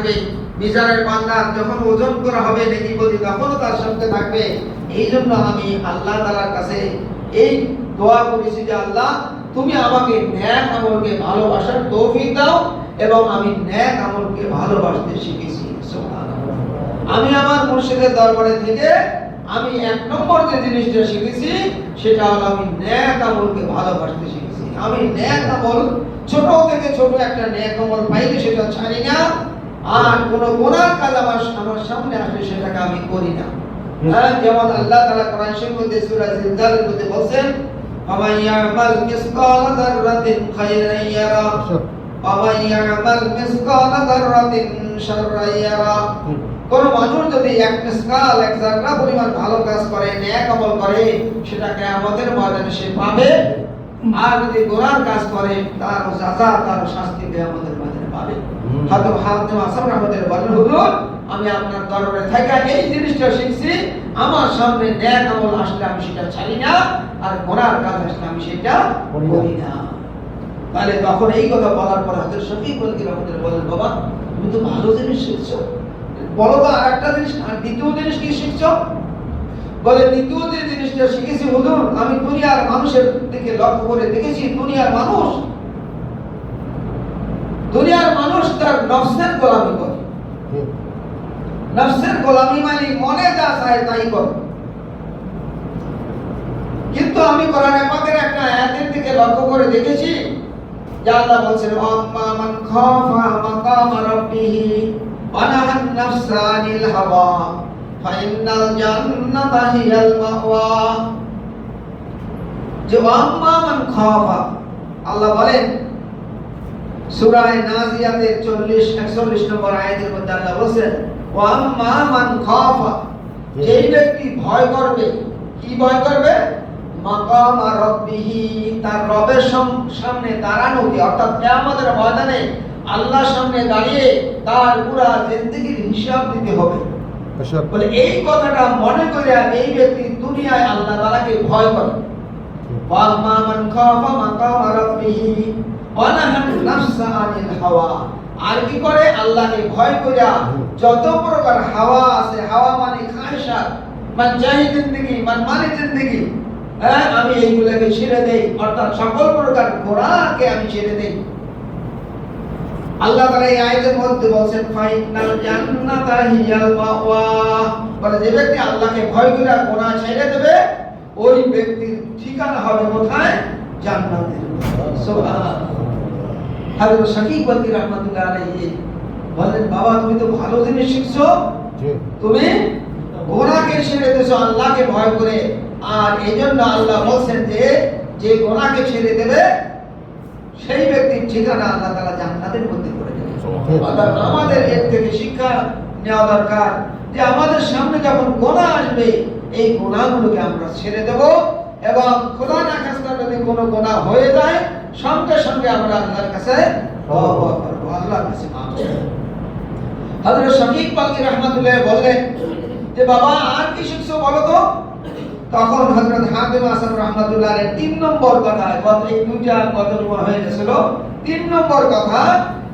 থাকবে, মিজানের পাল্লা যখন ওজন করা হবে নেকি বলি তখনও তার সঙ্গে থাকবে। এই জন্য আমি আল্লাহ তাআলার কাছে এই দোয়া করেছি যে আল্লাহ তুমি আমাকে নেক আমলকে ভালোবাসার তৌফিক দাও এবং আমি নেক আমলকে ভালোবাসতে শিখেছি। সুবহানাল্লাহ। আমি আমার মুর্শিদের দরবারে থেকে আমি এক নম্বর যে জিনিসটা শিখেছি সেটা হলো আমি নেক আমলকে ভালোবাসতে শিখেছি। আমি নেক আমল ছোট থেকে ছোট একটা নেক আমল পাইলে সেটা ছাড়ি না, আর কোন গুনাহ কাজ আমার সামনে আসলে সেটাকে আমি করি না। যেমন আল্লাহ তাআলা কোরআন শরীফের মধ্যে সূরা জিলজালের মধ্যে বলেন ফামান ইয়ামাল মিসকালা যাররাতিন খায়রান ইয়ারা ওয়া ইয়ামাল মিসকালা যাররাতিন শাররান ইয়ারা। কোন মানুষ যদি এক মিসকাল এক যারা পরিমাণ ভালো কাজ করে নেক আমল করে সেটা কিয়ামতের ময়দানে সে পাবে, আর যদি গুনাহ কাজ করে তার সাজা তার শাস্তি কিয়ামতের ময়দানে পাবে। হযরত হাতিম আসম রাহমাতুল্লাহ বলেন হুজুর আমি আপনার দরবারে থেকে এই জিনিসটা শিখছি, আমার সামনে নেক আমল আসলে আমি সেটা ছাড়ি না, আর গুনাহ কাজ আসলে আমি সেটা করি না। তাহলে তখন এই কথা বলার পর হযরত শফিক রাহমাতুল্লাহ বলেন বাবা তুমি তো ভালো জিনিস শিখছো, বলো তো আরেকটা জিনিস, আর দ্বিতীয় জিনিস কি শিখছো? বলে দ্বিতীয় যে জিনিসটা শিখেছি হুজুর আমি দুনিয়ার মানুষের দিকে লক্ষ্য করে দেখেছি দুনিয়ার মানুষ তার নফসের গোলামি করে। নফসের গোলামি মানে মনে যা চায় তাই করে। কিন্তু আমি কোরআনে পাকের একটা আয়াতের দিকে লক্ষ্য করে দেখেছি যে আল্লাহ বলেন আম্মা মান খাফা মাকাম রাব্বিহি ওয়া নাহান নাফসা আনিল হাওয়া ফাইনাল জান্নাতা হিয়াল মাওয়া। যে আম্মা মান খাফা, আল্লাহ বলেন সূরা নাজিয়াতের 41 নম্বর আয়াতের মধ্যে আল্লাহ বলেন ওয়া আম্মা মান খাফা, যেই ব্যক্তি ভয় করবে, কি ভয় করবে? মাকাম রাব্বিহি, তার রবের সামনে দাঁড়ানোকে, অর্থাৎ কিয়ামতের ময়দানে আল্লাহর সামনে দাঁড়িয়ে তার পুরো জিন্দেগীর হিসাব দিতে হবে। বলে এই কথাটা মনে করে এই ব্যক্তি দুনিয়ায় আল্লাহ তাআলাকে ভয় করে। ওয়া আম্মা মান খাফা মাকাম রাব্বিহি ওয়া নাহান নাফসা আনিল হাওয়া, আর কি করে? আল্লাহকে ভয় কইরা যত প্রকার হাওয়া আছে, হাওয়া মানে খায়সাত, মান জাহি জিন্দেগি, মানে জিন্দেগি, আমি এইগুলোকে ছেড়ে দেই, অর্থাৎ সকল প্রকার গোনাহকে আমি ছেড়ে দেই। আল্লাহ তাআলা এই আয়াতের মধ্যে বলেন ফাইনাল জান্নাতা হিয়াল মাওয়া, বলে যে ব্যক্তি আল্লাহকে ভয় করে গুনাহ ছেড়ে দেবে ওই ব্যক্তির ঠিকানা হবে কোথায়? জান্নাতে। সুবহানাল্লাহ। হযরত শাকিব বলতি রাহমাতুল্লাহ আলাইহি বলেন বাবা তুমি তো ভালো জিনিস শিখছো, তুমি গুনাহকে ছেড়ে দিয়েছো আল্লাহকে ভয় করে, আর এইজন্য আল্লাহ বলেন যে গুনাহকে ছেড়ে দেবে সেই ব্যক্তির ঠিকানা আল্লাহ তাআলা জান্নাতের মধ্যে করে দেবে। আমাদের এর থেকে শিক্ষা নেওয়া দরকার যে আমাদের সামনে যখন গুনাহ আসবে এই গুনাহগুলোকে আমরা ছেড়ে দেব, এবং খোদা না খাস্তা যদি কোনো গুনাহ হয়ে যায় সঙ্গে সঙ্গে আমরা আল্লাহর কাছে তওবা করব, আল্লাহর কাছে মাফ চাইব। হযরত শাকিব বাকি রাহমাতুল্লাহ বললেন যে বাবা আর কি শিখছো বলো তো? তখন হযরত হাতিম আসম রাহমাতুল্লাহ এর 3 নম্বর কথা, এই দুইটা কথা হয়ে গেছিল, 3 নম্বর কথা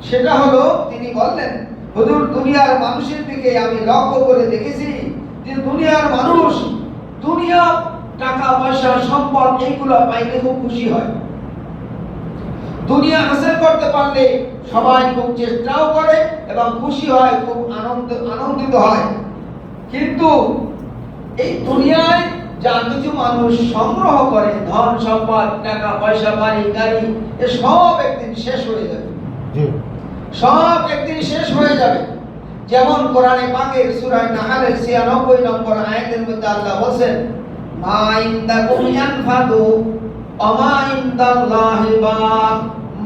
সেটা হলো তিনি বললেন হুজুর দুনিয়ার মানুষের দিকে আমি লক্ষ্য করে দেখেছি যে দুনিয়ার মানুষ দুনিয়া টাকা পয়সা সম্পদ এইগুলো পাইলে খুব খুশি হয়, দুনিয়া হাসিল করতে পারলে সবাই খুব চেষ্টাও করে এবং খুশি হয়, খুব আনন্দিত হয়। কিন্তু এই দুনিয়ায় যা কিছু মানুষ সংগ্রহ করে ধন সম্পদ টাকা পয়সা বাড়ি গাড়ি এ সব একদিন শেষ হয়ে যাবে, সব একদিন শেষ হয়ে যাবে। যেমন কোরআনে পাকের সূরা নাহলের 96 নম্বর আয়াতের মধ্যে আল্লাহ বলেন মা ইনদাকুম ইয়ানফাদু ওয়া মা ইনদাল্লাহি বাক,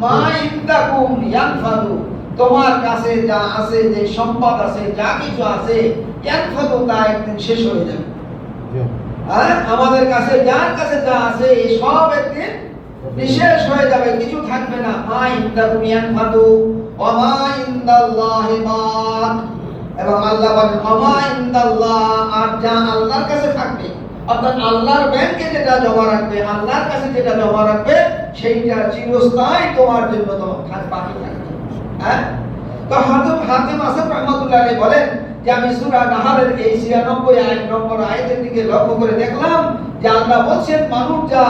মা ইনদাকুম ইয়ানফাদু, তোমার কাছে যা আছে, যে সম্পদ আছে, যা কিছু আছে, ইয়ানফাদু তা একদিন শেষ হয়ে যাবে। আমাদের কাছে যার কাছে যা আছে এই সব একদিন নিঃশেষ হয়ে যাবে, কিছু থাকবে না। মা ইনদাকুম ইয়ানফাদু ওয়া মা ইনদাল্লাহি বাক, এবং আল্লাহ বলেন ওয়া মা ইনদাল্লাহ, আর যা আল্লাহর কাছে থাকবে, অর্থাৎ আল্লাহর ব্যাংকে যেটা জমা রাখবে, আল্লাহর কাছে যেটা জমা রাখবে সেইটা চিরস্থায়ী তোমার জন্য তো বাকি থাকবে। তো হযরত হাতিম আসেফ রাহমাতুল্লাহ আলাইহি বলেন যে আমি সূরা নাহলের এই 96 নম্বর আয়াতের দিকে লক্ষ্য করে দেখলাম যে আল্লাহ বলেন মানুষ যা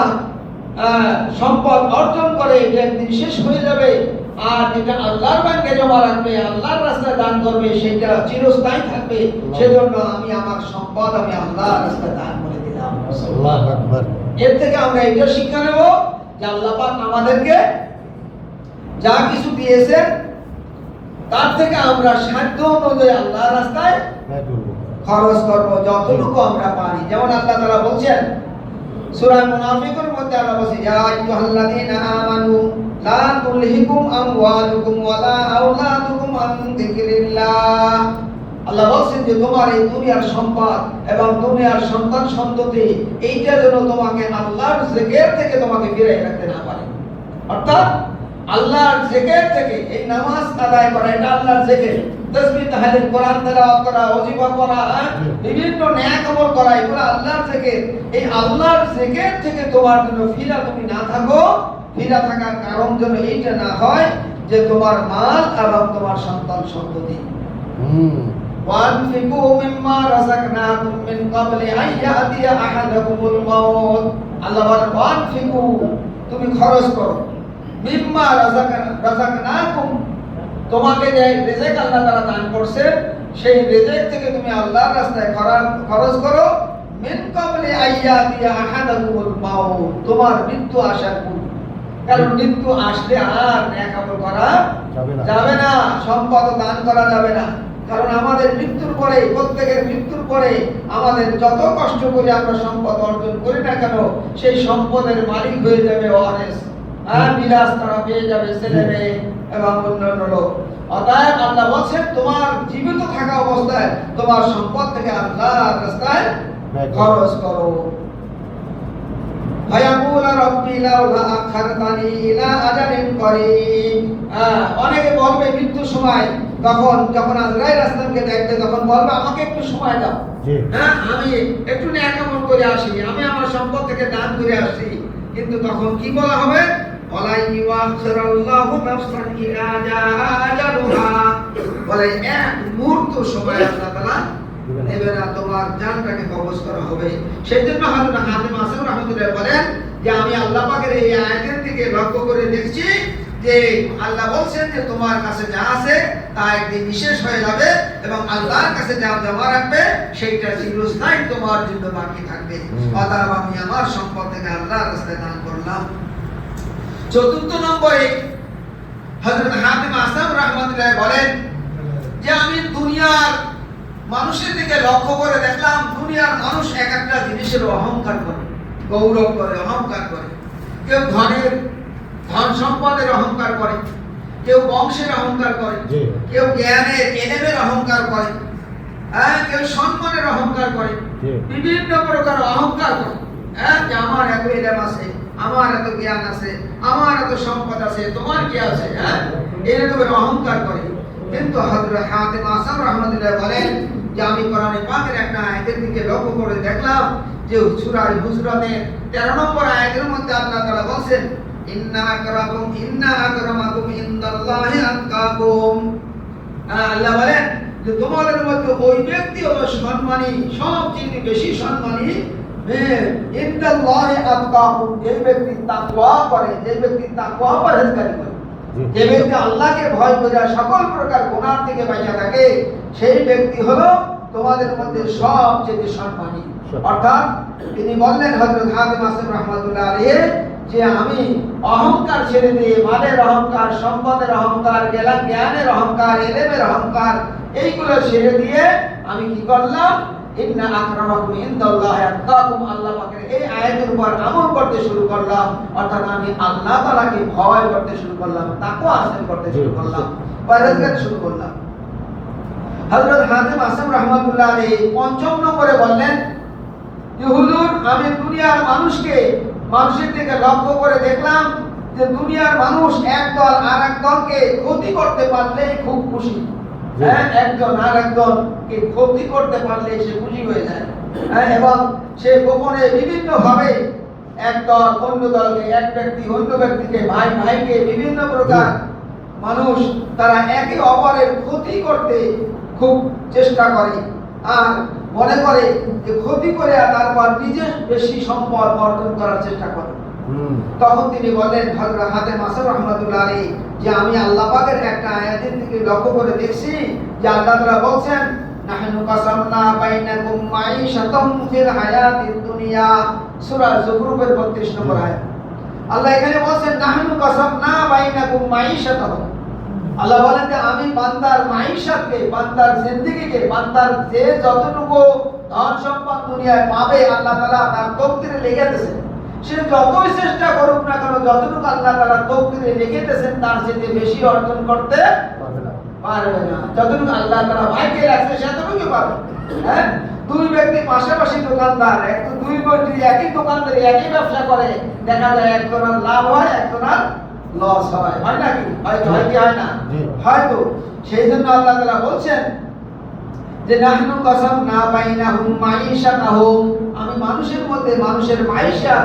সম্পদ অর্জন করে এটা একদিন শেষ হয়ে যাবে, আর যেটা আল্লাহর ব্যাংকে জমা রাখবে, আল্লাহর রাস্তায় দান করবে, সেটা চিরস্থায়ী থাকবে। সেজন্য আমি আমার সম্পদ আমি আল্লাহর রাস্তায় দান করে দিলাম। আল্লাহু আকবার। এর থেকে আমরা এটা শিক্ষা নেব যে আল্লাহ পাক আমাদেরকে যা কিছু দিয়েছেন তার থেকে আমরা সাধ্য অনুযায়ী আল্লাহর রাস্তায় খরচ করব যতটুকু আমরা পারি। যেমন আল্লাহ তাআলা বলছেন সূরা মুনাফিকুর মধ্যে আল্লাহ বলেন ইয়া আইয়ুহাল্লাযীনা আমানু লা তুলহিকুম আমওয়ালুকুম ওয়ালা আওলাদুকুম আন যিকরিল্লাহ। আল্লাহ বলেন যে তোমার এই দুনিয়ার সম্পদ এবং দুনিয়ার সন্তান সন্ততি এইটা যেন তোমাকে আল্লাহর জিকির থেকে তোমাকে ফিরিয়ে রাখতে না পারে। অর্থাৎ আল্লাহর জিকির থেকে এই নামাজ আদায় করা এটা আল্লাহর জিকির, তাসবিহ তাহলিল কোরআন তেলাওয়াত করা, ওয়াজিফা করা, বিভিন্ন নেক আমল করা, এগুলো আল্লাহর জিকির। এই আল্লাহর জিকির থেকে তোমার জন্য ফিরা তুমি না থাকো, ফিরা থাকার কারণ যেন এইটা না হয় যে তোমার মাল এবং তোমার সন্তান সন্ততি। ওয়ানফিকু মিম্মা রাযাকনাকুম মিন ক্বাবলি আন ইয়াতিয়া আহাদাকুমুল মাউত। আল্লাহ বলেন ওয়ানফিকু, তুমি খরচ করো, মিম্মা রাযাকনাকুম, তোমাকে যে রিজিক আল্লাহ তাআলা দান করছে সেই রিজিক থেকে তুমি আল্লাহর রাস্তায় খরচ করো। মিন ক্বাবলি আন ইয়াতিয়া আহাদাকুমুল মাউত, তোমার মৃত্যু আসার পূর্বে। কারণ মৃত্যু আসলে আর নেক আমল করা যাবে না, সম্পদ দান করা যাবে না। কারণ আমাদের মৃত্যুর পরে, প্রত্যেকের মৃত্যুর পরে আমাদের যত কষ্ট করে আমরা সম্পদ অর্জন করি না কেন, সেই সম্পদের মালিক হয়ে যাবে ওয়ারিস, মিরাস তারা পেয়ে যাবে ছেলে মেয়ে এবং অন্যান্য লোক। অতএব আল্লাহ বলছেন তোমার জীবিত থাকা অবস্থায় তোমার সম্পদ থেকে আল্লাহর রাস্তায় খরচ করো। ফায়াকুল রাব্বি লাউলা আখারতানি ইলা আজালিন করিম। অনেকে বলবে মৃত্যুর সময়, তখন যখন আজরাইল আসলামকে দেখবে তখন বলবে আমাকে একটু সময় দাও, আমি একটু নেক আমল করে আসি, আমি আমার সম্পদ থেকে দান করে আসি। কিন্তু তখন কি বলা হবে? ওয়ালা ইউআখিরুল্লাহু নাফসান ইযা জাআ আজালুহা, বলে এক মুহূর্ত সময় আল্লাহ তাআলা নেবে না, তোমার জানটাকে কবজ করা হবে। সেজন্য হযরত হাতিম আসেফ রাহমাতুল্লাহ বলেন যে আমি আল্লাহ পাকের এই আয়াতের দিকে লক্ষ্য করে দেখছি যে আল্লাহ বলছেন যে তোমার কাছে যা আছে তা একদিন বিশেষ হয়ে যাবে এবং আল্লাহর কাছে যা জমা রাখবে সেইটা চিরস্থায়ী তোমার জন্য বাকি থাকবে। অতএব আমি আমার সম্পদ থেকে আল্লাহর রাস্তায় দান করলাম। চতুর্থ নম্বরে হযরত হাতিম আসেফ রাহমাতুল্লাহ বলেন যে আমি দুনিয়ার মানুষের দিকে লক্ষ্য করে দেখলাম দুনিয়ার মানুষ এক একটা জিনিসের অহংকার করে, গৌরব করে, অহংকার করে। কেউ ধন সম্পদের অহংকার করে, কেউ বংশের অহংকার করে, কেউ জ্ঞানের এলেমের অহংকার করে, কেউ সম্মানের অহংকার করে, বিভিন্ন প্রকার অহংকার করে। যে আমার এত এলেম আছে, আমার এত জ্ঞান আছে, আমার এত সম্পদ আছে, তোমার কি আছে, এরকমের অহংকার করে। কিন্তু হযরত হাতিম আসেফ রাহমাতুল্লাহ বলেন যে আমি কোরআনে পাকের একটা আয়াতের দিকে লক্ষ্য করে দেখলাম যে সূরা হুজরাতের 13 নম্বর আয়াতের মধ্যে আল্লাহ তাআলা বলেন ইন্না আকরামাকুম ইনদাল্লাহি আতকাকুম। আল্লাহ বলেন যে তোমাদের মধ্যে ওই ব্যক্তি হলো সম্মানী, সবচেয়ে বেশি সম্মানী ইনদাল্লাহি আতকাকুম, যে ব্যক্তি তাকওয়া করে, যে ব্যক্তি তাকওয়া পরহেজগারি করে, যে ব্যক্তি আল্লাহকে ভয় করে সকল প্রকার গুনাহ থেকে বাঁচা থাকে, সেই ব্যক্তি হলো তোমাদের মধ্যে সবচেয়ে সম্মানী। অর্থাৎ তিনি বললেন হযরত হাতিম আসেফ রাহমাতুল্লাহ আলাইহি যে আমি অহংকার ছেড়ে দিয়ে মালের অহংকার, সম্পদের অহংকার, জ্ঞানের অহংকার, ইলমের অহংকার এইগুলো ছেড়ে দিয়ে আমি কি করলাম? ইন্না আকরামাকুম ইনদাল্লাহি আতকাকুম, আল্লাহ পাকের এই আয়াতের উপর আমল করতে শুরু করলাম। অর্থাৎ আমি আল্লাহ তাআলাকে ভয় করতে শুরু করলাম, তাকওয়া হাসিল করতে শুরু করলাম, পরহেজগারি শুরু করলাম। হযরত হাতিম আসেফ রাহমাতুল্লাহ আলাইহি ৫ম নম্বরে বললেন যে হুজুর আমি দুনিয়ার মানুষের দিকে লক্ষ্য করে দেখলাম যে দুনিয়ার মানুষ একদল আর একদলকে ক্ষতি করতে পারলেই খুব খুশি। একজন আর একজনকে ক্ষতি করতে পারলে সে খুশি হয়ে যায়, এবং সে গোপনে বিভিন্ন ভাবে এক দল অন্য দলকে, এক ব্যক্তি অন্য ব্যক্তিকে, ভাই ভাইকে বিভিন্ন প্রকার মানুষ তারা একে অপরের ক্ষতি করতে খুব চেষ্টা করে আর মনে করে যে ক্ষতি করে তারপর নিজে বেশি সম্পদ অর্জন করার চেষ্টা করে। তখন তিনি বলেন হযরত হাতেম আসাদ রাহমাতুল্লাহ আলাইহি যে আমি আল্লাহ পাকের একটা আয়াতের দিকে লক্ষ্য করে দেখছি যে আল্লাহ তাআলা বলেন নাহনু কাসামনা বাইনাকুম মাঈশাতাম ফিল হায়াতিদ দুনিয়া, সূরা যুখরুফের 32 নম্বর আয়াত। আল্লাহ এখানে বলেন নাহনু কাসামনা বাইনাকুম মাঈশাতাম। আল্লাহ বলেন যে আমি বান্দার মাঈশাতকে, বান্দার জিন্দেগিকে, বান্দার যে যতটুকু ধন সম্পদ দুনিয়ায় পাবে আল্লাহ তাআলা তার তকদিরে লিখে দিয়েছেন। সে যতই চেষ্টা করুক না কেন, যতটুকু আল্লাহ তাআলা তকদিরে লিখে দিয়েছেন তার চেয়ে বেশি অর্জন করতে পারবে না। যতটুকু আল্লাহ তাআলা ভাগ্যে রাখছে সেতটুকুই পাবে। হ্যাঁ, দুই ব্যক্তি পাশাপাশি দোকানদার, দুই ব্যক্তি একই দোকানদার একই ব্যবসা করে, দেখা যায় একজনের লাভ হয় একজনের লস হয়, হয় নাকি? হয়তো হয় কি হয় না? হয়তো। সেই জন্য আল্লাহ তাআলা বলছেন যে নাহনু কাসামনা বাইনাহুম মাঈশাতাহুম, আমি মানুষের মধ্যে মানুষের মাঈশা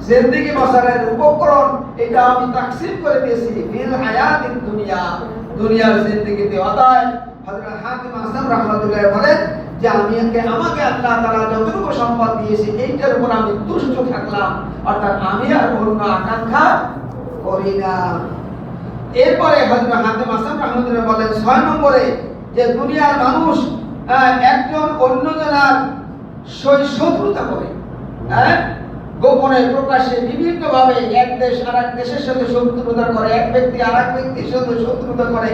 জিন্দেগি বসারের উপকরণ এটা আমি তাকসিম করে দিয়েছি ফিল হায়াতিদ দুনিয়া, দুনিয়ার জিন্দেগিতে। অতএব হযরত হাকিম আসাদ রাহমাতুল্লাহ বলেন যে আমাকে আল্লাহ তাআলা যতটুকু সম্পদ দিয়েছে এইটার উপর আমি তুষ্ট থাকলাম, অর্থাৎ আমি আর অন্য আকাঙ্ক্ষা করি না। এরপরে হযরত হাকিম আসাদ রাহমাতুল্লাহ বলেন 6 নম্বরে যে দুনিয়ার মানুষ একজন অন্যজনের শত্রুতা করে, গোপনে প্রকাশ্যে বিভিন্ন ভাবে এক দেশ আরেক দেশের সাথে শত্রুতা করে, এক ব্যক্তি আরেক ব্যক্তির সাথে শত্রুতা করে,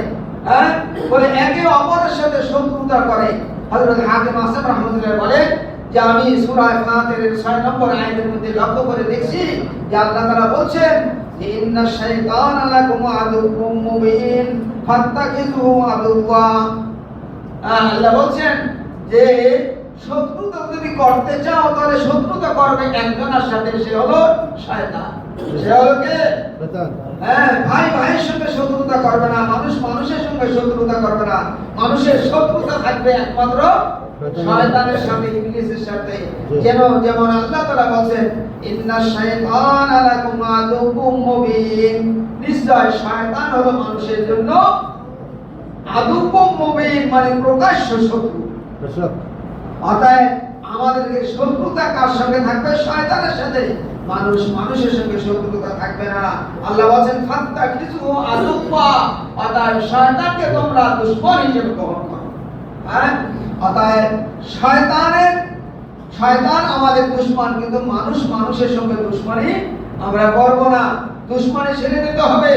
বলে একে অপরের সাথে শত্রুতা করে। হযরত হাকিম আসাদ রাহমাতুল্লাহ বলেন যে আমি সূরা ফাতিরের 6 নম্বর আয়াতের মধ্যে লক্ষ্য করে দেখছি যে আল্লাহ তাআলা বলছেন যে ইন্নাশ শাইতানা লাকুম আদুউম মুবিন ফাত্তাখিযুহু আদুওয়া। আল্লাহ বলছেন যে শত্রুতা যদি করতে চাও তাহলে শত্রুতা করবে একজনের সাথে, সে হলো শয়তান। সে হলো কে? শয়তান। ভাই ভাইয়ের সঙ্গে শত্রুতা করবে না, মানুষ মানুষের সঙ্গে শত্রুতা করবে না, মানুষের শত্রুতা থাকবে একমাত্র শয়তানের সাথে, ইবলিসের সাথে। যেমন আল্লাহ তাআলা বলেন ইন্নাশ শাইতানা লাকুম আদুউম মুবিন, নিশ্চয় শয়তান হলো মানুষের জন্য আদুউম মুবিন, মানে প্রকাশ্য শত্রু। অতএব আমাদেরকে শত্রুতা কার সঙ্গে থাকবে? শয়তানের সাথে। মানুষ মানুষের সঙ্গে শত্রুতা থাকবে না। আল্লাহ বলেন ফাত্তাখিযুহু আদুওয়া, অতএব শয়তানকে তোমরা দুশমন হিসেবে গ্রহণ করো। অতএব শয়তান আমাদের দুশমন, কিন্তু মানুষ মানুষের সঙ্গে দুশমনি আমরা করব না, দুশমনি ছেড়ে দিতে হবে।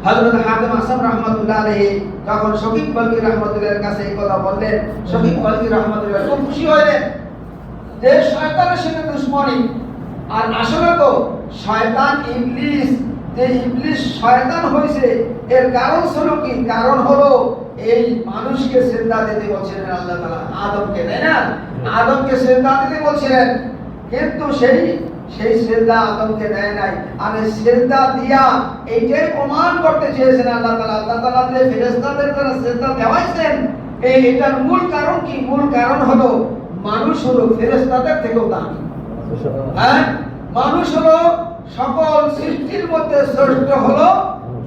হযরত হাকিম আসাদ রাহমাতুল্লাহ আলাইহি যখন শফিক বলকি রাহমাতুল্লাহর কাছে এই কথা বললেন, শফিক বলকি রাহমাতুল্লাহ খুব খুশি হলেন যে শয়তানের সাথে দুশমনি। আর আসলে তো শয়তান ইবলিস, যে ইবলিস শয়তান হয়েছে এর কারণ হলো কি? কারণ হলো এই মানুষকে সিজদা দিতে বলছিলেন আল্লাহ তাআলা আদমকে, তাই না? আদমকে সিজদা দিতে বলছিলেন, কিন্তু সেই সিজদা আদমকে দেয় নাই। আর এই সিজদা দিয়া এইটাই প্রমাণ করতে চেয়েছেন আল্লাহ তাআলা। আল্লাহ তাআলা যে ফেরেশতাদের দ্বারা সিজদা দেওয়াইছেন, এটার মূল কারণ কি? মূল কারণ হলো মানুষ হলো ফেরেশতাদের থেকেও দামি। মানুষ হলো সকল সৃষ্টির মধ্যে শ্রেষ্ঠ হলো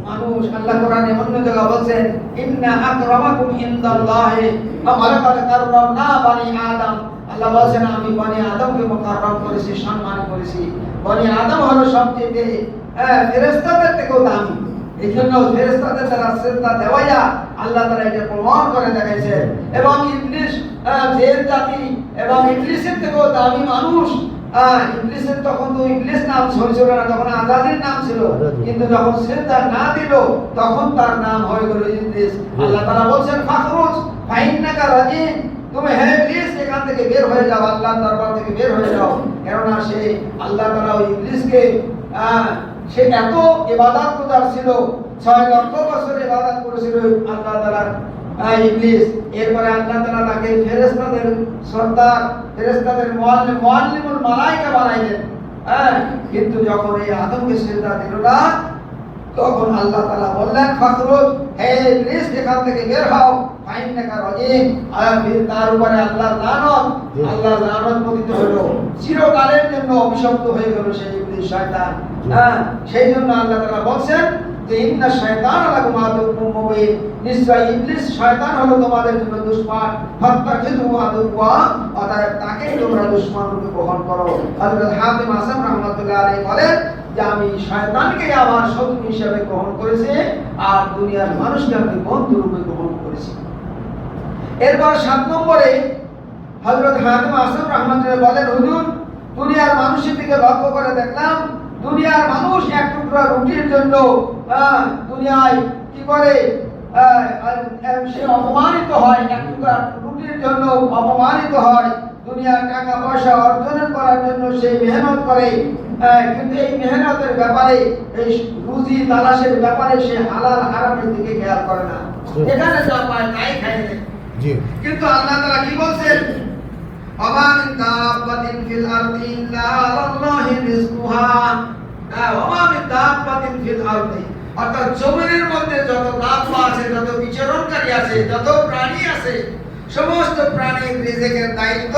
মানুষ। আল্লাহ কোরআনে অন্য জায়গায় বলেন ইন্না আকরামাকুম ইনদাল্লাহি লাকাদ কাররামনা বানি আদম। আল্লাহ বলেন আমি বনি আদমকে মুকাররম করেছি, সম্মান করেছি। বনি আদম হলো সবচেয়ে ফেরেশতাদের থেকেও দামি। এইজন্য ফেরেশতাদের দ্বারা সিজদা দেওয়া আল্লাহ তাআলা এটা প্রমাণ করে দেখাইছেন। এবং ইবলিস জিন জাতি এবং ইবলিসের থেকেও দামি মানুষ। ইবলিসের তখন তো ইবলিস নাম ছিল না, তখন আজাদির নাম ছিল, কিন্তু যখন সিজদা না দিল তখন তার নাম হয়ে গেল ইবলিস। আল্লাহ তাআলা বলেন ফাখরুজ ফাইন্নাকা রাজিম, তুমি হে ইবলিস এখান থেকে বের হয়ে যাও, আল্লাহর দরবার থেকে বের হয়ে যাও। কেননা সে আল্লাহ তাআলা ওই ইবলিসকে সে এত ইবাদত গুজার ছিল, 6 লক্ষ বছর ইবাদত করেছিল আল্লাহ তাআলার ইবলিস। এরপরে আল্লাহ তাআলা তাকে ফেরেশতাদের সর্দার, ফেরেশতাদের মুআল্লিমুল মালায়েকা বানাইলেন। কিন্তু যখন এই আদমকে সিজদা দিল না, তখন আল্লাহ তাআলা বললেন ফাখরুজ, হে ইবলিস এখান থেকে বের হও, ফাইন্নাকা রাজিম। তার উপরে আল্লাহর লানত পতিত হলো, চিরকালের জন্য অভিশপ্ত হয়ে গেল সেই ইবলিস শয়তান। সেই জন্য আল্লাহ তাআলা বলেন যে ইন্না শায়তান লাকুম আদুউম মুবিন, নিশ্চয় ইবলিস শয়তান হলো তোমাদের জন্য দুশমন, ফাত্তাখিযু আদুওয়া, অতএব তাকে তোমরা দুশমন রূপে গ্রহণ করো। হযরত হাতিম আসাম রাহমাতুল্লাহ আলাইহি বলেন যে আমি শয়তানকে আমার শত্রু হিসেবে গ্রহণ করেছি আর দুনিয়ার মানুষকে আমি বন্ধু রূপে গ্রহণ করেছি। এরপর 7 নম্বরে হযরত হাতিম আসাম রাহমাতুল্লাহ বলেন, হুজুর দুনিয়ার মানুষের দিকে লক্ষ্য করে দেখলাম দুনিয়ার মানুষ এক টুকরা রুটির জন্য দুনিয়ায় কি করে সে অপমানিত হয়, এক টুকরা রুটির জন্য অপমানিত হয়, দুনিয়ার টাকা পয়সা অর্জন করার জন্য সে মেহনত করে, কিন্তু এই মেহনতের ব্যাপারে এই রুজি তালাশের ব্যাপারে সে হালাল হারামের দিকে খেয়াল করে না, এখানে যা পায় তাই খায় না। কিন্তু আল্লাহ তাআলা কি বলছেন, ওয়া মিন দাব্বাতিন ফিল আরদি ইল্লা আলাল্লাহি রিজকুহা, ওয়া মিন দাব্বাতিন ফিল আরদি, অর্থাৎ জমিনের মধ্যে যত দাব্বা আছে, যত বিচরণকারী আছে, যত প্রাণী আছে, সমস্ত প্রাণীর রিজিকের দায়িত্ব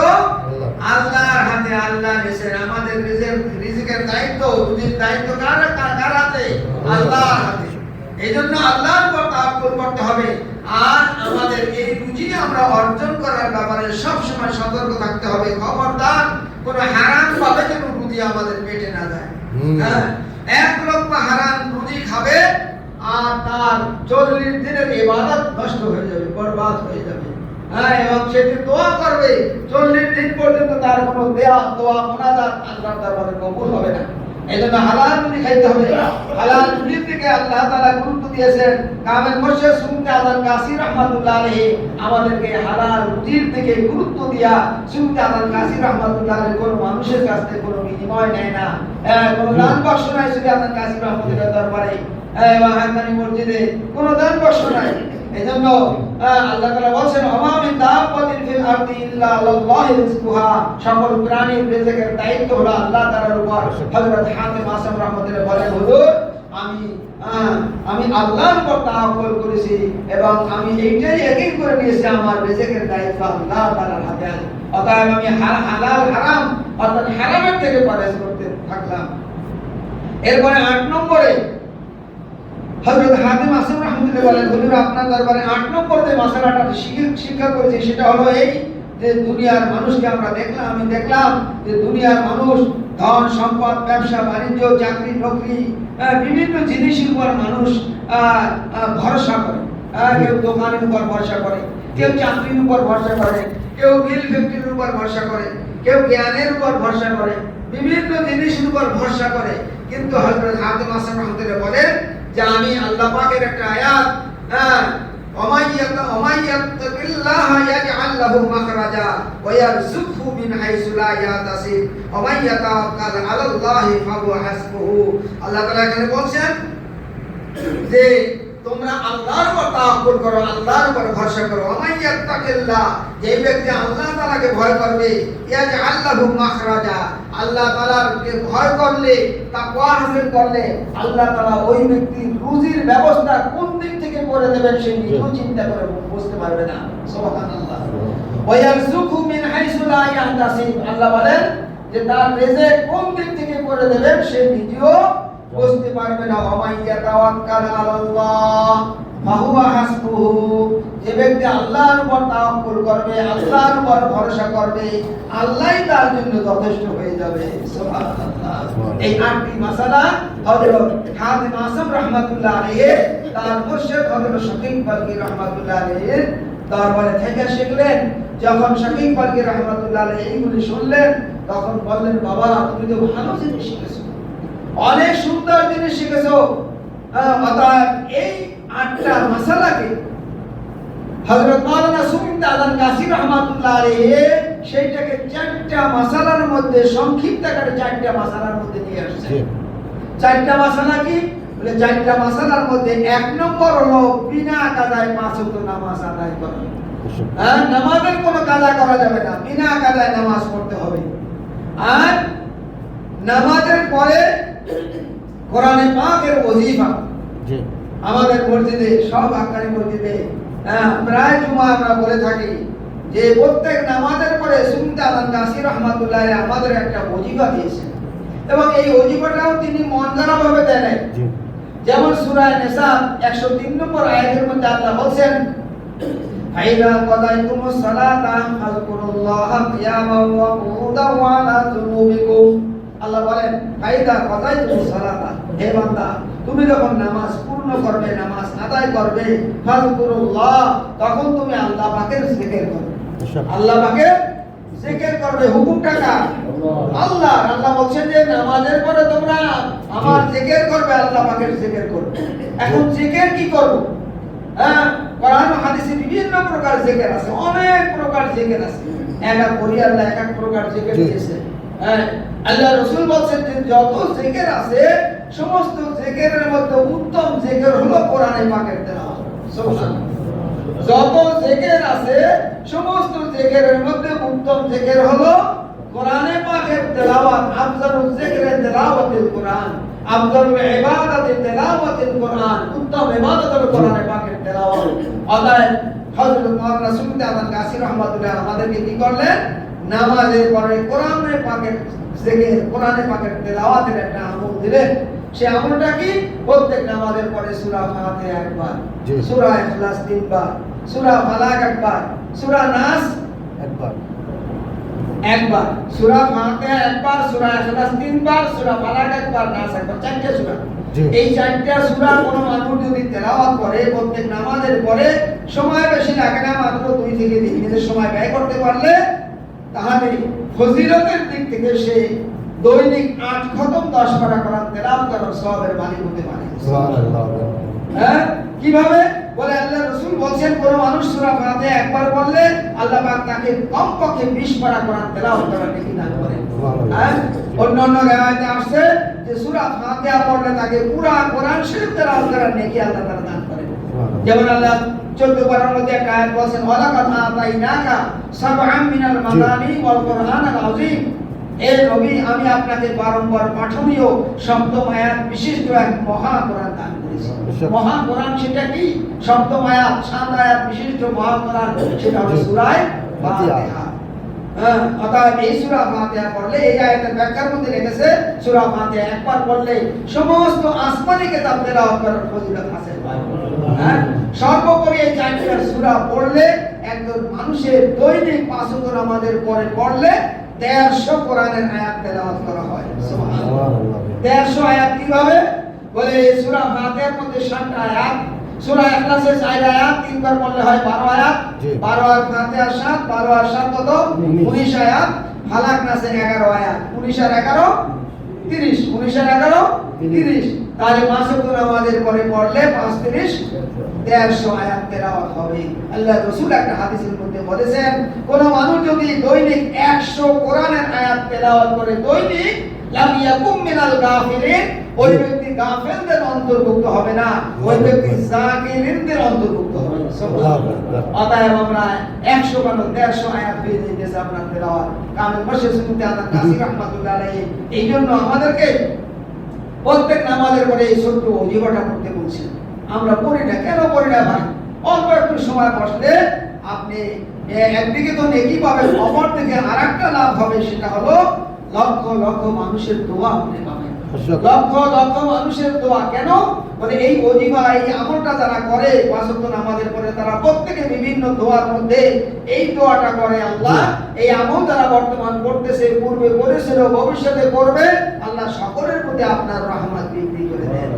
আল্লাহর হাতে। আল্লাহ নিছেন আমাদের রিজিকের দায়িত্ব, রুজির দায়িত্ব কার হাতে? আল্লাহর হাতে। এইজন্য আল্লাহর উপর তাওয়াক্কুল করতে হবে। আর আমাদের এই রুজি আমরা অর্জন করার ব্যাপারে সব সময় সতর্ক থাকতে হবে। খবরদার কোন হারাম ভাবে যেন রুজি আমাদের পেটে না যায়। হ্যাঁ, এক লোকমা হারাম রুজি খাবে আর তার 40 দিনের ইবাদত নষ্ট হয়ে যাবে, বরবাদ হয়ে যাবে। হ্যাঁ, এবং সে দোয়া করবে 40 দিন পর্যন্ত তার কোনো দোয়া মুনাজাত আল্লাহর দরবারে কবুল হবে না। এজন্য হালাল রুজি খাইতে হবে। হালাল রুজির দিকে আল্লাহ তাআলা গুরুত্ব দিয়েছেন। কামেল মুর্শিদ সুন্নি আযান কাসি রাহমাতুল্লাহ আলাইহি আমাদেরকে হালাল রুজির দিকে গুরুত্ব দিয়া, সুন্নি আযান কাসি রাহমাতুল্লাহ আলাইহি কোন মানুষের কাছ থেকে কোনো বিনিময় নেয় না, কোনো দান বাক্স নাই সুন্নি আযান কাসি রাহমাতুল্লাহ দরবারে এবং হাকানি মসজিদে কোনো দান বাক্স নাই। এজন্য আল্লাহ তাআলা বলেন, ওয়া মিন দাব্বাতিন ফিল আরদি ইল্লা আলাল্লাহি রিজকুহা, সকল প্রাণীর রিজিকের দায়িত্ব হলো আল্লাহ তাআলার উপর। হযরত হাতিম আসাম রাহমাতুল্লাহ বলেন, হুজুর আমি আল্লাহর উপর তাওয়াক্কুল করেছি এবং আমি এইটাই ইয়াকিন করে নিয়েছি আমার রিজিকের দায়িত্ব আল্লাহ তাআলার হাতে আছে। অতএব আমি হালাল হারাম অর্থাৎ হারামের থেকে পরহেজ করতে থাকলাম। এরপরে 8 নম্বরে হযরত হাতিম আসাম রাহমাতুল্লাহ বলেন, হুজুর আপনার দরবারে 8 নম্বর যে মাসালাটা শিক্ষা করেছি সেটা হলো এই যে দুনিয়ার মানুষকে আমরা দেখলাম যে দুনিয়ার মানুষ ধন সম্পদ, ব্যবসা বাণিজ্য, চাকরি নকরি, বিভিন্ন জিনিসের উপর মানুষ ভরসা করে। কেউ দোকানের উপর ভরসা করে, কেউ চাকরির উপর ভরসা করে, কেউ মিল ফ্যাক্টরির উপর ভরসা করে, কেউ জ্ঞানের উপর ভরসা করে, বিভিন্ন জিনিসের উপর ভরসা করে। কিন্তু হযরত হাতিম আসাম রাহমাতুল্লাহ বলেন যে আমি আল্লাহ পাকের একটা আয়াত, ওমাইয়াত্তাকিল্লাহা ইয়াজআল লাহু মাখরাজা ওয়া ইয়ারযুকহু মিন হাইসু লা ইয়াহতাসিব ওয়া মান ইয়াতাওয়াক্কাল আলাল্লাহি ফাহুয়া হাসবুহু। আল্লাহ তাআলা এখানে বলছেন যে তোমরা আল্লাহর উপর তাওয়াক্কুল করো, আল্লাহর উপর ভরসা করো। ওমাইয়াত্তাকিল্লাহ, যে ব্যক্তি আল্লাহ তাআলাকে ভয় করবে, ইয়াজআল লাহু মাখরাজা, আল্লাহ তাআলাকে ভয় করলে, তাকওয়া হাসিল করলে আল্লাহ তাআলা ওই ব্যক্তির রুজির ব্যবস্থা কোন দিক থেকে করে দেবেন সে নিজেও চিন্তা করে বুঝতে পারবে না। সুবহানাল্লাহ। ওয়া ইয়ারযুকহু মিন হাইসু লা ইয়াহতাসিব, আল্লাহ বলেন যে তার রিজিক কোন দিক থেকে করে দেবেন সে নিজেও বুঝতে পারবে না। ওয়া মান ইয়াতাওয়াক্কাল আলাল্লাহ ফাহুয়া হাসবুহু, যে ব্যক্তি আল্লাহর উপর তাওয়াক্কুল করবে, আল্লাহর উপর ভরসা করবে, আল্লাহই তার জন্য যথেষ্ট হয়ে যাবে। সুবহানাল্লাহ। এই 8টি মাসালা হযরত হাতিম আসাম রাহমাতুল্লাহ আলাইহি তার মুর্শিদ হযরত শাকিক বালকি রাহমাতুল্লাহ আলাইহি দরবারে থেকে শিখলেন। যখন শাকিক বালকি রাহমাতুল্লাহ আলাইহি এইগুলি শুনলেন তখন বললেন, বাবা তুমি তো ভালো জিনিস শিখেছো, অনেক সুন্দর জিনিস শিখেছো। অতএব এই 8টা মাসালাকে হযরত মাওলানা সুন্নি আযান কাসি রাহমাতুল্লাহ আলাইহি সেইটাকে 4টা মাসালার মধ্যে সংক্ষিপ্ত আকারে 4টা মাসালার মধ্যে নিয়ে আসছে। 4টা মাসালা কি? বলে 4টা মাসালার মধ্যে 1 নম্বর হলো বিনা কাজায় 5 ওয়াক্ত নামাজ আদায় করা। নামাজের কোনো কাজা করা যাবে না, বিনা কাজায় নামাজ পড়তে হবে। আর নামাজের পরে কোরআনে পাকের ওজিফা আমাদের মসজিদে, সব আকারি মসজিদে প্রায় জুমা আমরা বলে থাকি যে প্রত্যেক নামাজের পরে সুন্নি আযান কাসি রাহমাতুল্লাহ আলাইহি আমাদের একটা ওজিফা দিয়েছেন এবং এই ওজিফাটাও তিনি মন গড়া ভাবে দেন। যেমন সূরা নিসা 103 নম্বর আয়াতের মধ্যে আল্লাহ বলেন ফাইদা কাদাইতুমুস সালাতা ফাযকুরুল্লাহা কিয়ামান ওয়া qu'uদান ওয়া আলা জুনুবিকুম। আল্লাহ বলেন ফাইদা কাদাইতুমুস সালাতা, হে বান্দা তুমি যখন নামাজ পূর্ণ করবে, নামাজ আদায় করবে, ফাযকুরুল্লাহ, তখন তুমি আল্লাহ পাকের জিকির করবে। আল্লাহ পাকের জিকির করবে। হুকুমটা কার? আল্লাহ। আল্লাহ বলছেন যে নামাজের পরে তোমরা আমার জিকির করবে, আল্লাহ পাকের জিকির করবে। এখন জিকির কি করব? হ্যাঁ, কোরআন ও হাদিসে বিভিন্ন প্রকার জিকির আছে, অনেক প্রকার জিকির আছে। এক এক করি আল্লাহ এক এক প্রকার জিকির দিয়েছে। হ্যাঁ, আল্লাহ রাসূল বলেন যে যত জিকির আছে সমস্ত জিকিরের মধ্যে উত্তম জিকির হলো কোরআনে পাকের তেলাওয়াত। সুবহানাল্লাহ। যত জিকির আছে সমস্ত জিকিরের মধ্যে উত্তম জিকির হলো কোরআনে পাকের তেলাওয়াত। আফজালুল যিকরি তেলাওয়াতুল কোরআন, আফজালুল ইবাদাতি তেলাওয়াতুল কোরআন। উত্তম ইবাদত হলো কোরআনে পাকের তেলাওয়াত। অতএব হযরত মুহাম্মদ রাসূলুল্লাহ কাসী রাহমাতুল্লাহ আমাদেরকে কি করলেন? নামাজের পরে কোরআনে পাকের জিকির, কোরআনে পাকের তেলাওয়াতের একটা আমল দিলেন। সে আমলটা কি? প্রত্যেক নামাজের পরে সূরা ফাতিহা একবার, সূরা ইখলাস তিনবার, সূরা ফালাক একবার, সূরা নাস একবার, সূরা ফাতিহা একবার, সূরা ইখলাস তিনবার, সূরা ফালাক একবার, নাস একবার, চারটি সূরা। এই চারটি সূরা কোন মানুষ যদি তেলাওয়াত করে প্রত্যেক নামাজের পরে, সময় বেশি লাগে না, মাত্র 2 থেকে 3 মিনিট সময় ব্যয় করতে পারলে, তাহলে ফজিলতের দিক থেকে সে দৈনিক 8 খতম 10 পারা কোরআন তেলাওয়াত করার সওয়াবের মালিক হতে পারে। সুবহানাল্লাহ। হ্যাঁ, কিভাবে? বলে আল্লাহ রাসূল বলেন কোন মানুষ সূরা ফাতিহা একবার পড়লে আল্লাহ পাক তাকে কমপক্ষে 20 পারা কোরআন তেলাওয়াত করার নেকি দান করেন। হ্যাঁ, অন্যান্য riwayate আসছে যে সূরা ফাতিহা পড়লে তাকে পুরো কোরআন শরীফ তেলাওয়াত করার নেকি আল্লাহ তাআলা দান করেন। যেমন আল্লাহ 14 পারার মধ্যে একটা আয়াত বলেন ওয়ালাকাদ আতাইনাকা সাবআম মিনাল মাতানি ওয়াল কুরআনাল আযীম। এ নবী, আমি আপনাকে বারংবার পাঠনীয় সপ্তম আয়াত বিশিষ্ট এক মহা কোরআন দান করেছি। মহা কোরআন সেটা কি? সপ্তম আয়াত, 7 আয়াত বিশিষ্ট মহা কোরআন, সেটা হলো সূরা ফাতিহা। হ্যাঁ, অর্থাৎ এই সূরা ফাতিহা পড়লে, এই আয়াতের ব্যাখ্যার মধ্যে লিখেছে সূরা ফাতিহা একবার পড়লে সমস্ত আসমানি কিতাব তেলাওয়াত করার ফজিলত হাসিল হয়। হ্যাঁ, সর্বোপরি এই 4টি সূরা পড়লে একজন মানুষের দৈনিক 5 ওয়াক্ত নামাজের পরে পড়লে 150 কোরআনের আয়াত তেলাওয়াত করা হয়। সুবহানাল্লাহ। 150 আয়াত কিভাবে? বলে সূরা ফাতিহার মধ্যে 7টা আয়াত, সূরা ইখলাসে 4 আয়াত, 3 বার পড়লে হয় 12 আয়াত। 12 আর ফাতিহা 7, 12 আর 7 কত? 19 আয়াত। ফালাক নাসে 11 আয়াত, 19 আর 11 30, 19 আর 11 30। তাহলে 5 ওয়াক্ত নামাজের পরে পড়লে 5 30 150 আয়াত তেলাওয়াত হবে। আল্লাহ রাসূল একটা হাদিসের মধ্যে বলেছেন কোন মানুষ যদি দৈনিক 100 কোরআনের আয়াত তেলাওয়াত করে দৈনিক, লাম ইয়াকুম মিনাল গাফিলিন, ওই ব্যক্তি গাফিলদের অন্তর্ভুক্ত হবে না, ওই ব্যক্তি যাকিরিনদের অন্তর্ভুক্ত হবে। সুবহানাল্লাহ। অতএব আমরা 100 কেন 150 আয়াত পেয়ে যেতেছে আপনার তেলাওয়াত। কামেল বশির সুন্নতে আল্লাহ কাসী রাহমাতুল্লাহ আলাইহি এই জন্য আমাদেরকে প্রত্যেক নামাজের পরে এই ছোট্ট ওজিফাটা পড়তে বলছেন। আমরা পড়ি না, কেন পড়ি না ভাই? অল্প একটু সময় বসলে আপনি একদিকে তো নেকি পাবেন, অপর থেকে আরেকটা লাভ হবে, সেটা হলো লক্ষ লক্ষ মানুষের দোয়া আপনি পাবেন। লক্ষ লক্ষ মানুষের দোয়া। কেন? মানে এই ওজিফা, এই আমলটা যারা করে 5 ওয়াক্ত নামাজের পরে, তারা প্রত্যেকে বিভিন্ন দোয়ার মধ্যে এই দোয়াটা করে, আল্লাহ এই আমল যারা বর্তমান করতেছে, পূর্বে করেছিল, ভবিষ্যতে করবে, আল্লাহ সকলের প্রতি আপনার রহমত বৃদ্ধি করে দেন।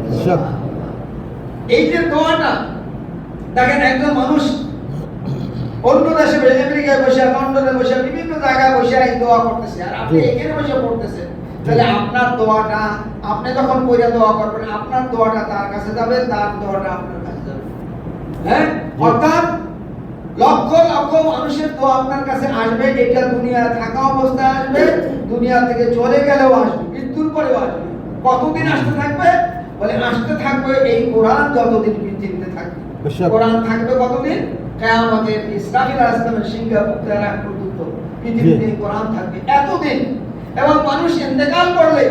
এই যে দোয়াটা দেখেন, একজন মানুষ অন্য দেশে, আমেরিকায় বসে, লন্ডনে বসে, বিভিন্ন জায়গায় বসে এই দোয়া করতেছে, আর আপনি এখানে বসে পড়তেছেন। তাহলে আপনার দোয়াটা, আপনি যখন কইরা দোয়া করবেন, আপনার দোয়াটা তার কাছে যাবে, তার দোয়াটা আপনার কাছে যাবে। হ্যাঁ, অর্থাৎ লক্ষ লক্ষ মানুষের দোয়া আপনার কাছে আসবে। এটা দুনিয়া থাকা অবস্থায় আসবে, দুনিয়া থেকে চলে গেলেও আসবে, মৃত্যুর পরেও আসবে। কতদিন আসতে থাকবে? বলে আসতে থাকবে এই কোরআন যতদিন পৃথিবীতে থাকবে। কোরআন থাকবে কতদিন? কিয়ামতের ইসরাফিল আলাইহিস সালামের সিংহা পুত্রের আগ পর্যন্ত পৃথিবীতে কোরআন থাকবে এতদিন। এবং মানুষ ইন্তেকাল করলে,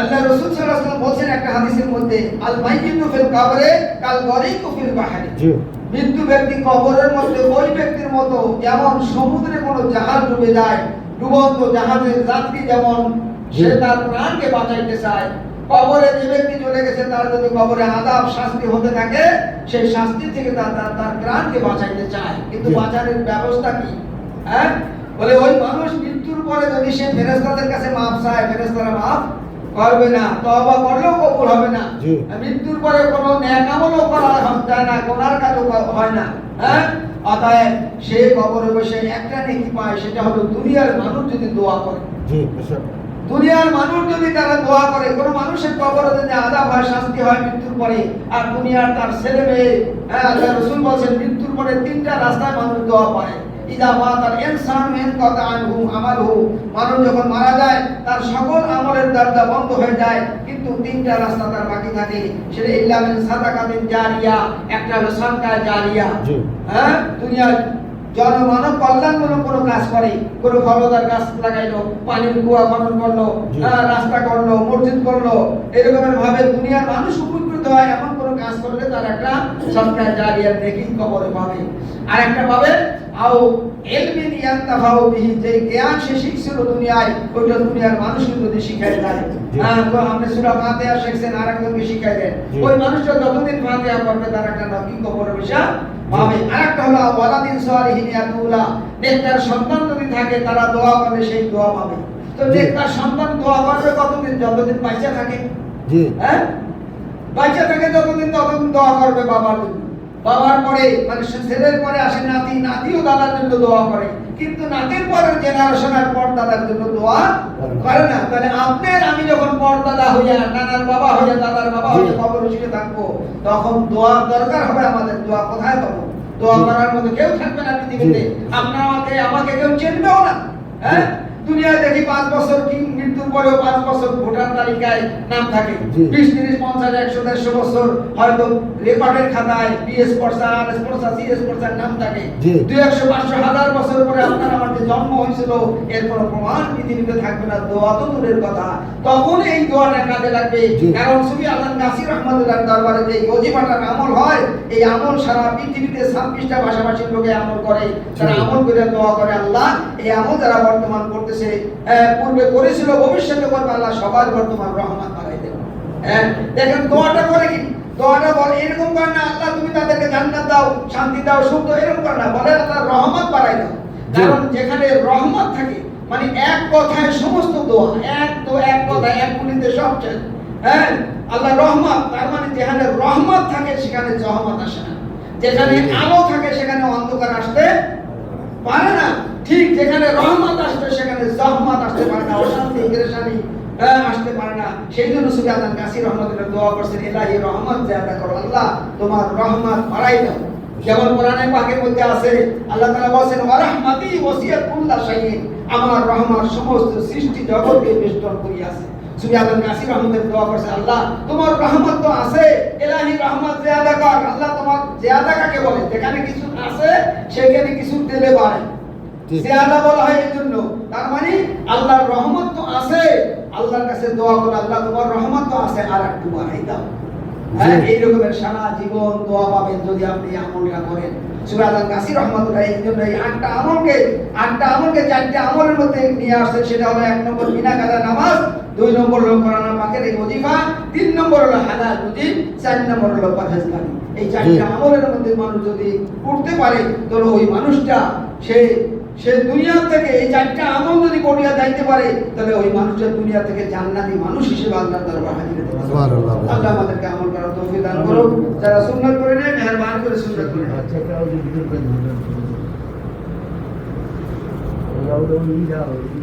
আল্লাহ রাসূল সাল্লাল্লাহু আলাইহি ওয়াসাল্লাম বলেন একটা হাদিসের মধ্যে, আল মাইয়িতু ফিল কবরে কাল গরিকু ফিল বাহরি। মৃত্যু ব্যক্তি কবরের মধ্যে ওই ব্যক্তির মতো যেমন সমুদ্রে কোনো জাহাজ ডুবে যায়, ডুবন্ত জাহাজের যাত্রী যেমন সে তার প্রাণকে বাঁচাইতে চায়, কবরে যে ব্যক্তি চলে গেছে তার যদি কবরে আযাব শাস্তি হতে থাকে, সেই শাস্তি থেকে তার প্রাণকে বাঁচাইতে চায়, কিন্তু বাঁচানোর ব্যবস্থা কি? হ্যাঁ, বলে ওই মানুষ মৃত্যুর পরে যদি সে ফেরেশতাদের কাছে মাফ চায়, ফেরেশতারা মাফ করবে না, তওবা করলেও কবুল হবে না। মৃত্যুর পরে কোনো নেক আমলও করা যায় না, গুনার কাজও হয় না। হ্যাঁ, অতএব সে কবরে বসে একটা নেকি পায়, সেটা হলো দুনিয়ার মানুষ যদি দোয়া করে। দুনিয়ার মানুষ যদি তারা দোয়া করে, কোন মানুষের কবরে যদি আযাব হয়, শাস্তি হয় মৃত্যুর পরে, আর দুনিয়ার তার ছেলে মেয়ে, হ্যাঁ, আল্লাহ রাসূল বলেন মৃত্যুর পরে তিনটা রাস্তায় মানুষ দোয়া পায়। ইদা মাতাল ইনসান ইনকাতা আনহু আমালহু, মানুষ যখন মারা যায় তার সকল আমলের দরজা বন্ধ হয়ে যায়, কিন্তু তিনটা রাস্তা তার বাকি থাকে। সেটা ইল্লা মিন সাদাকাতিন জারিয়া, একটা হলো সাদকা জারিয়া। হ্যাঁ, দুনিয়ার জনমানব কল্যাণমূলক কোনো কাজ করে, কোনো ফলদার গাছ লাগাইলো, পানির কুয়া খনন করলো, রাস্তা করলো, মসজিদ করলো, এরকমের ভাবে দুনিয়ার মানুষ উপকৃত হয় এমন কোনো কাজ করলে তার একটা সাদকা জারিয়ার নেকি কবরে পাবে। আর একটা পাবে আও ইলমিন ইয়ান্তাফাউ বিহি, যে জ্ঞান সে শিখছিল দুনিয়ায়, ওইটা দুনিয়ার মানুষকে যদি শিখায় দেয়। তো আপনি সূরা ফাতিহা শিখছেন, আর একজনকে শিখাই দেন, ওই মানুষটা যতদিন ফাতিহা পড়বে তার একটা নেকি কবরে বসা পাবে। আরেকটা হলো ওয়ালাদিন সালিহিন ইয়াতুলা, নেককার সন্তান যদি থাকে তারা দোয়া করলে সেই দোয়া পাবে। তো নেককার সন্তান দোয়া করবে কতদিন? যতদিন বাঁচা থাকে। হ্যাঁ, বাঁচা থাকে যতদিন ততদিন দোয়া করবে বাবার জন্য। বাবার পরে মানে ছেলের পরে আসে নাতি, নাতিও দাদার জন্য দোয়া করে, কিন্তু নাতির পরের জেনারেশনের পর দাদার জন্য দোয়া করে না। তাহলে আপনার আমি যখন পর দাদা হইয়া, নানার বাবা হইয়া, দাদার বাবা হইয়া কবরে শুয়ে থাকবো, তখন দোয়ার দরকার হবে আমাদের। দোয়া কোথায় পাবো? দোয়া করার মতো কেউ থাকবে না পৃথিবীতে। আপনার আমাকে কেউ চিনবেও না। হ্যাঁ, দুনিয়ায় দেখি 5 বছর কি মৃত্যুর পরেও 5 বছর ভোটার তালিকায় নাম থাকে, 20, 30, 50, 100, 150 বছর হয়তো রেকর্ডের খাতায় বিএস পড়সা, আরএস পড়সা, সিএস পড়সা নাম থাকে। 200, 500, 1000 বছর পরে আপনার আমার যে জন্ম হয়েছিল এর কোনো প্রমাণ পৃথিবীতে থাকবে না, দোয়া তো দূরের কথা। তখন এই দোয়াটা কাজে লাগবে। কারণ সুফি আলান নাসির রহমাতুল্লাহ দরবারে যে ওজিফাটার আমল হয়, এই আমল সারা পৃথিবীতে 26টা ভাষাভাষীর লোকে আমল করে, তারা আমল করে দোয়া করে, আল্লাহ এই আমল যারা বর্তমান করতে পূর্বে করেছিল, ভবিষ্যতে করবে, আল্লাহ সবার বর্তমান রহমত বাড়াই দেন। হ্যাঁ, দেখেন দোয়াটা করে কি? দোয়াটা বলে এরকম করে না আল্লাহ তুমি তাদেরকে জান্নাত দাও, শান্তি দাও, সুখ দাও, এরকম করে না, বলে আল্লাহ রহমত বাড়াই দাও। কারণ যেখানে রহমত থাকে, মানে এক কথায় সমস্ত দোয়া, এক কথা, এক গুলিতে সব চাই। হ্যাঁ, আল্লাহ রহমত, তার মানে যেখানে রহমত থাকে সেখানে জহমত আসে না, যেখানে আলো থাকে সেখানে অন্ধকার আসতে পারে না। ঠিক যেখানে রহমত আসবে সেখানে জহমত আসতে পারে না, অশান্তি, পেরেশানি আসতে পারে না। সেই জন্য সুফি আলান কাসি রহমাতুল্লাহ দোয়া করছেন, ইলাহি রহমত জিয়াদা করো, আল্লাহ তোমার রহমত বাড়াই দাও। যেমন কোরআনে পাকের মধ্যে আছে, আল্লাহ তাআলা বলেন ওয়া রাহমাতি ওয়াসিয়াত কুল্লা শাইইন, আমার রহমত সমস্ত সৃষ্টি জগৎকে বেষ্টন করিয়াছে। সুফি আলান কাসি রহমাতুল্লাহ দোয়া করছেন, আল্লাহ তোমার রহমত তো আছে, ইলাহি রহমত জিয়াদা কর। আল্লাহ তোমার জিয়াদা কাকে বলে? যেখানে কিছু আছে সেখানে কিছু দিলে বাড়ে, জিয়াদা বলা হয় এই জন্য। তার মানে আল্লাহর রহমত তো আছে, আল্লাহর কাছে দোয়া করো, আল্লাহ তোমার রহমত তো আছে, আর একটু বাড়াই দাও। হ্যাঁ, এই রকমের সারা জীবন দোয়া পাবেন যদি আপনি আমলটা করেন। সুফি আলান কাসি রহমাতুল্লাহ এই জন্য এই 8টা আমলকে 4টা আমলের মধ্যে নিয়ে আসছে। সেটা হলো 1 নম্বর বিনা কাজা নামাজ, 2 নম্বর হলো কোরআন পাকের এই ওজিফা, 3 নম্বর হলো হালাল রুজি, 4 নম্বর হলো পরহেজগারি। এই 4টা আমলের মধ্যে মানুষ যদি করতে পারে, তাহলে ওই মানুষটা সে দুনিয়া থেকে এই 4টা আমল যদি করিয়া যাইতে পারে, তাহলে ওই মানুষটা দুনিয়া থেকে জান্নাতি মানুষ হিসেবে আল্লাহর দরবারে হাজির হতে পারবে। সুবহানাল্লাহ। আল্লাহ আমাদেরকে আমল করার তৌফিক দান করুন। যারা সুন্নাত করে নেয় মেহেরবানি করে সুন্নাত করে নেয়।